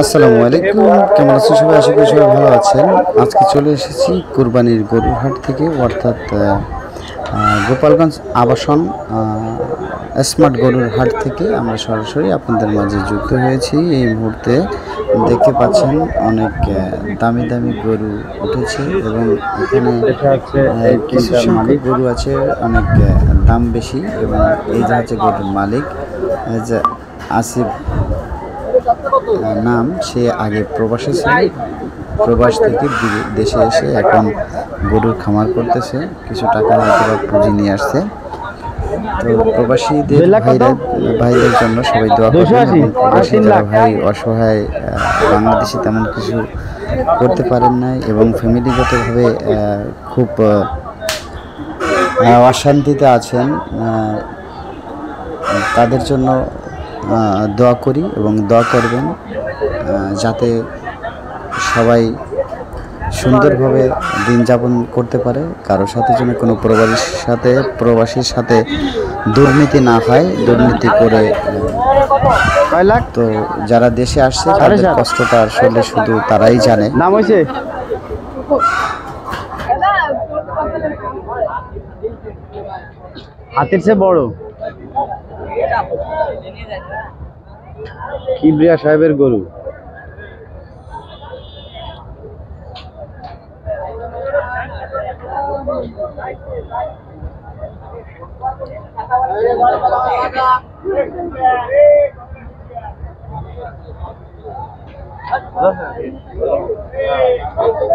আসসালামু আলাইকুম, কেমন আছেন সবাই? আশা করি সবাই ভালো আছেন। আজকে চলে এসেছি কুরবানির গরুর হাট থেকে, অর্থাৎ গোপালগঞ্জ আবাসন স্মার্ট গরুর হাট থেকে আমরা সরাসরি আপনাদের মাঝে যুক্ত হয়েছি। এই মুহূর্তে দেখতে পাচ্ছেন অনেক দামি দামি গরু উঠেছে এবং এখানে কিছু সংখ্যক গরু আছে, অনেক দাম বেশি। এবং এই যে হচ্ছে গরুর মালিক, যে আসিফ নাম, সে আগে প্রবাসী ছিল। প্রবাস থেকে দেশে এসে এখন গরুর খামার করতেছে, কিছু টাকা হয়তো পুঁজি নিয়ে আসছে। তো প্রবাসীদের ভাইদের জন্য সবাই দোয়া করবেন। এবং প্রবাসী যারা ভাই অসহায়, বাংলাদেশে তেমন কিছু করতে পারেন নাই এবং ফ্যামিলিগতভাবে খুব অশান্তিতে আছেন, তাদের জন্য দোয়া করি এবং দোয়া করবেন যাতে সবাই সুন্দরভাবে দিন যাপন করতে পারে। কারোর সাথে যেন কোনো প্রবাসীর সাথে দুর্নীতি না হয়, দুর্নীতি করে। তো যারা দেশে আসছে তাদের কষ্টটা আসলে শুধু তারাই জানে। নাম হয়েছে হাতির চেয়ে বড় কিবরিয়া সাহেবের গরু।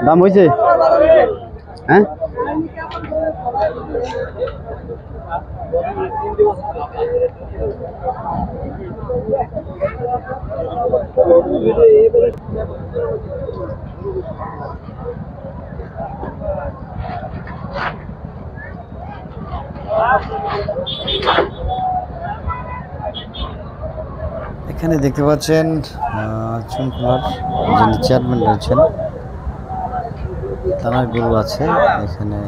দাম হয়েছে? হ্যাঁ, এখানে দেখতে পাচ্ছেন চুনখোলার যিনি চেয়ারম্যান রয়েছেন, তার গরু আছে এখানে।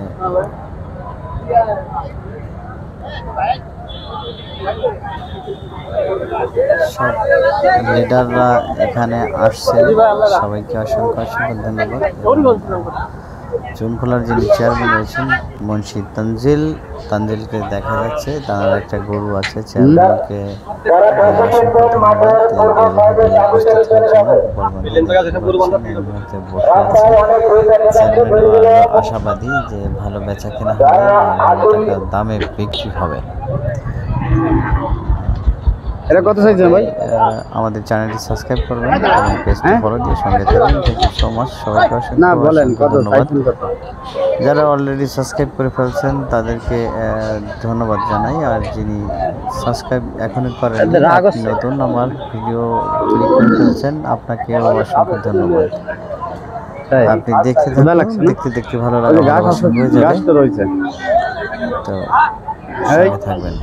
সব লিডাররা এখানে আসছেন, সবাইকে অসংখ্য ধন্যবাদ। চুনখোলার যিনি চেয়ারম্যান রয়েছেন মুন্সি তানজিলকে দেখা যাচ্ছে, তার একটা গরু আছে। চেয়ারম্যানকে অসংখ্য ধন্যবাদ উপস্থিত আশাবাদী যে ভালো বেচা কেনা হবে, ভালো টাকার দামে বিক্রি হবে। এটা কত চাইছেন ভাই? আমাদের চ্যানেলটি সাবস্ক্রাইব করবেন এবং পেজটি ফলো দিয়ে সঙ্গে থাকবেন। থ্যাংক ইউ সো মাচ, সবাইকে অসংখ্য ধন্যবাদ। যারা অলরেডি সাবস্ক্রাইব করে ফেলছেন তাদেরকে ধন্যবাদ জানাই, আর যিনি সাবস্ক্রাইব এখনই করেন নতুন আমার ভিডিও ক্লিক করে ফেলছেন, আপনাকেও অসংখ্য ধন্যবাদ। আপনি দেখতে দেখতে ভালো লাগবে, হয়ে যাবে। তো থাকবেন।